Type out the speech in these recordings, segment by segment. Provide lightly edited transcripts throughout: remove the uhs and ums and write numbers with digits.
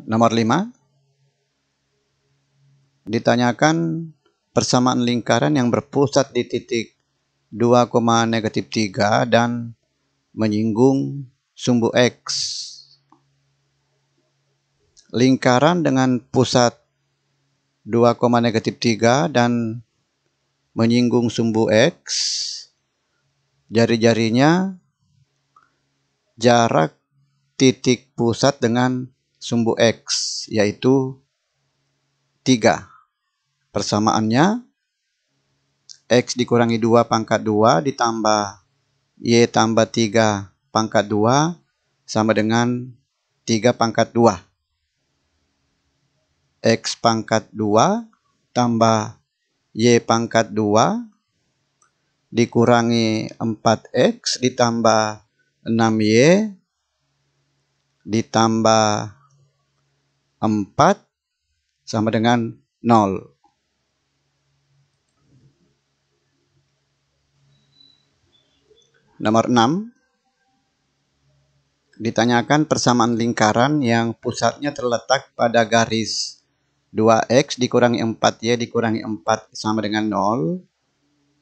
Nomor 5. Ditanyakan persamaan lingkaran yang berpusat di titik 2, -3 dan menyinggung sumbu X. Lingkaran dengan pusat 2, -3 dan menyinggung sumbu X, jari-jarinya jarak titik pusat dengan sumbu X, yaitu 3. Persamaannya X dikurangi 2 pangkat 2 ditambah Y tambah 3 pangkat 2 sama dengan 3 pangkat 2. X pangkat 2 tambah Y pangkat 2 dikurangi 4X ditambah 6Y ditambah 4 sama dengan 0. Nomor 6. Ditanyakan persamaan lingkaran yang pusatnya terletak pada garis 2X dikurangi 4Y dikurangi 4 sama dengan 0,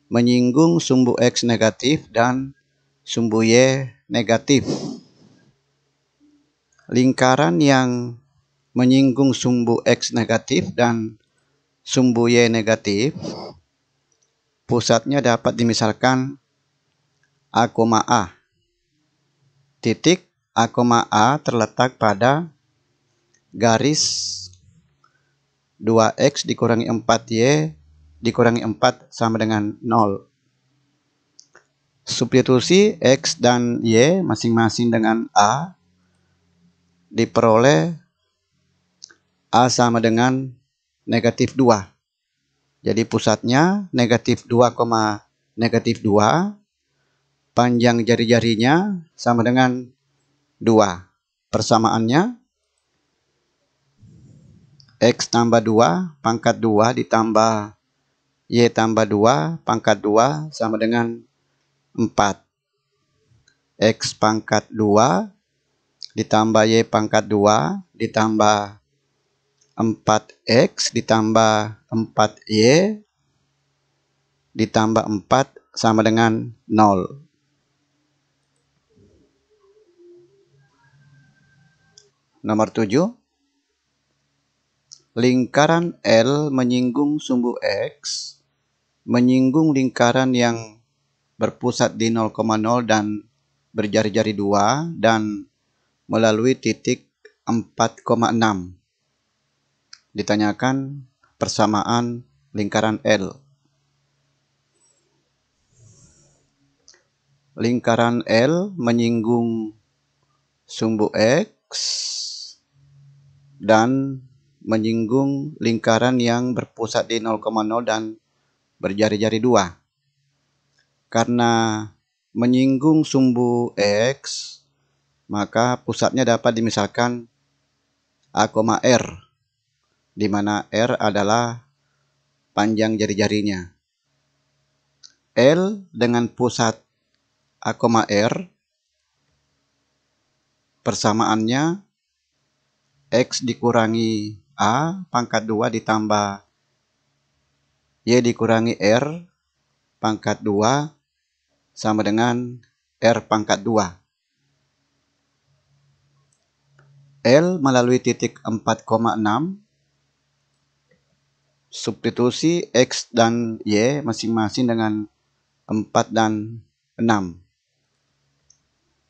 menyinggung sumbu X negatif dan sumbu Y negatif. Lingkaran yang menyinggung sumbu X negatif dan sumbu Y negatif, pusatnya dapat dimisalkan A, A. Titik A, A terletak pada garis 2X dikurangi 4Y dikurangi 4 sama dengan 0. Substitusi X dan Y masing-masing dengan A, diperoleh A sama dengan negatif 2. Jadi pusatnya negatif 2, negatif 2. Panjang jari-jarinya sama dengan 2. Persamaannya X tambah 2 pangkat 2 ditambah Y tambah 2 pangkat 2 sama dengan 4. X pangkat 2 ditambah Y pangkat 2 ditambah 4X ditambah 4Y ditambah 4 sama dengan 0. Nomor 7. Lingkaran L menyinggung sumbu X, menyinggung lingkaran yang berpusat di 0,0 dan berjari-jari 2 dan melalui titik 4,6. Ditanyakan persamaan lingkaran L. Lingkaran L menyinggung sumbu X dan menyinggung lingkaran yang berpusat di 0,0 dan berjari-jari 2. Karena menyinggung sumbu X, maka pusatnya dapat dimisalkan A, R, di mana R adalah panjang jari-jarinya. L dengan pusat A, R, persamaannya X dikurangi A pangkat 2 ditambah Y dikurangi R pangkat 2 sama dengan R pangkat 2. L melalui titik 4,6. Substitusi X dan Y masing-masing dengan 4 dan 6.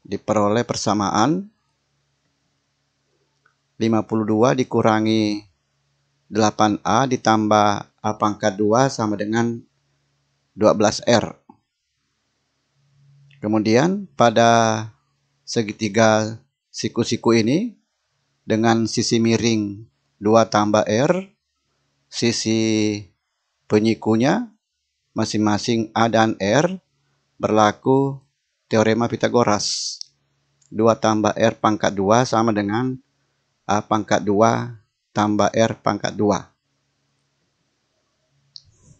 Diperoleh persamaan 52 dikurangi 8A ditambah A pangkat 2 sama dengan 12R. Kemudian pada segitiga siku-siku ini dengan sisi miring 2 tambah R, sisi penyikunya masing-masing A dan R, berlaku teorema Pitagoras. 2 tambah R pangkat 2 sama dengan A pangkat 2 tambah R pangkat 2.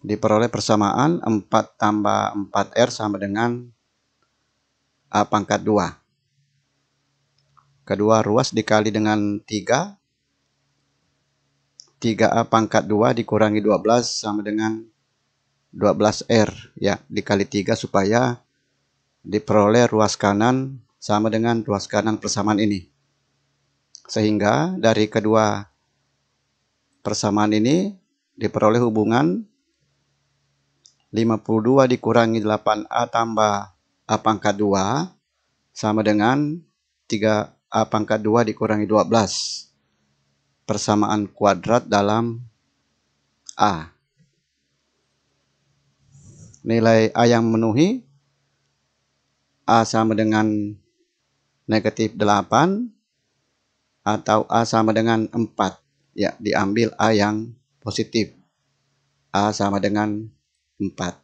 Diperoleh persamaan 4 tambah 4R sama dengan A pangkat 2. Kedua ruas dikali dengan 3 3A pangkat 2 dikurangi 12 sama dengan 12R ya, dikali 3 supaya diperoleh ruas kanan sama dengan ruas kanan persamaan ini. Sehingga dari kedua persamaan ini diperoleh hubungan 52 dikurangi 8A tambah A pangkat 2 sama dengan 3A pangkat 2 dikurangi 12. Persamaan kuadrat dalam A. Nilai A yang memenuhi A sama dengan negatif 8 atau A sama dengan 4. Ya, diambil A yang positif. A sama dengan 4.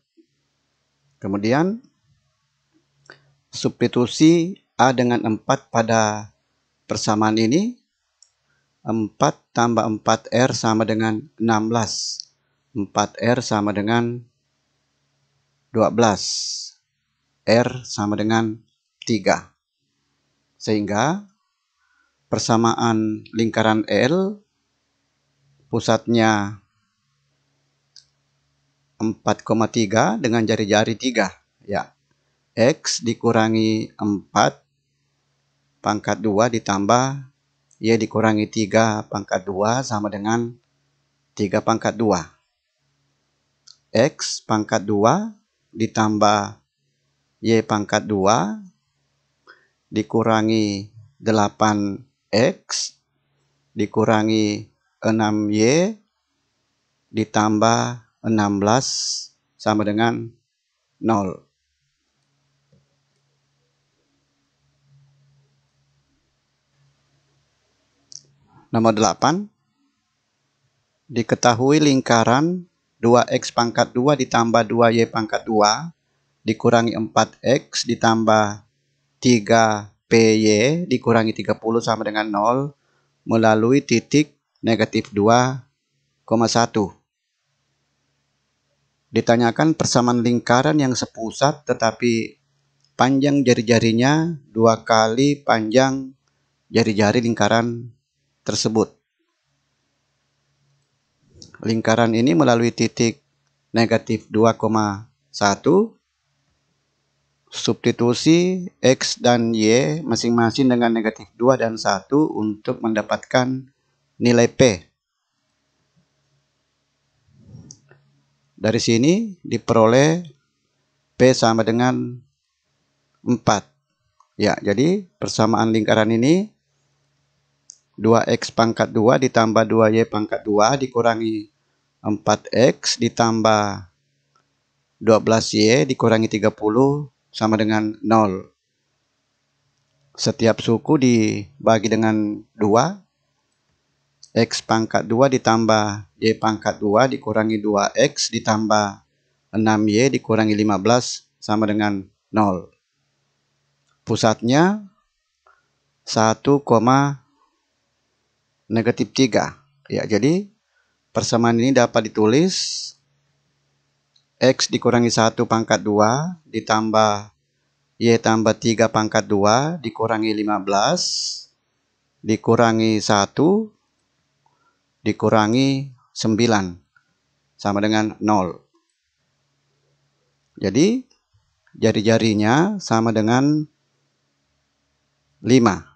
Kemudian substitusi A dengan 4 pada persamaan ini. 4 tambah 4R sama dengan 16. 4R sama dengan 12. R sama dengan 3. Sehingga persamaan lingkaran L pusatnya 4,3 dengan jari-jari 3. Ya. X dikurangi 4 pangkat 2 ditambah Y dikurangi 3 pangkat 2 sama dengan 3 pangkat 2. X pangkat 2 ditambah Y pangkat 2 dikurangi 8X dikurangi 6Y ditambah 16 sama dengan 0. Nomor 8. Diketahui lingkaran 2X pangkat 2 ditambah 2Y pangkat 2 dikurangi 4X ditambah 3PY dikurangi 30 sama dengan 0 melalui titik negatif 2,1. Ditanyakan persamaan lingkaran yang sepusat tetapi panjang jari-jarinya 2 kali panjang jari-jari lingkaran tersebut. Lingkaran ini melalui titik negatif 2,1. Substitusi X dan Y masing-masing dengan negatif 2 dan 1 untuk mendapatkan nilai P. Dari sini diperoleh P sama dengan 4. Ya, jadi persamaan lingkaran ini 2X pangkat 2 ditambah 2Y pangkat 2 dikurangi 4X ditambah 12Y dikurangi 30 sama dengan 0. Setiap suku dibagi dengan 2. X pangkat 2 ditambah Y pangkat 2 dikurangi 2X ditambah 6Y dikurangi 15 sama dengan 0. Pusatnya 1, negatif 3. Ya, jadi persamaan ini dapat ditulis X dikurangi 1 pangkat 2 ditambah Y tambah 3 pangkat 2 dikurangi 15 dikurangi 1 dikurangi 9 sama dengan 0. Jadi jari-jarinya sama dengan 5.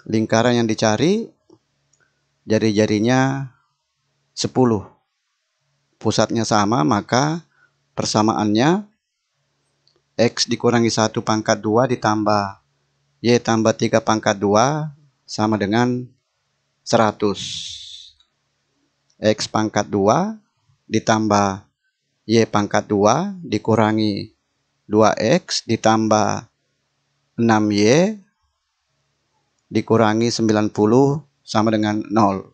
Lingkaran yang dicari jari-jarinya 10. Pusatnya sama, maka persamaannya X dikurangi 1 pangkat 2 ditambah Y tambah 3 pangkat 2 sama dengan 100. X pangkat 2 ditambah Y pangkat 2 dikurangi 2X ditambah 6Y dikurangi 90 sama dengan 0.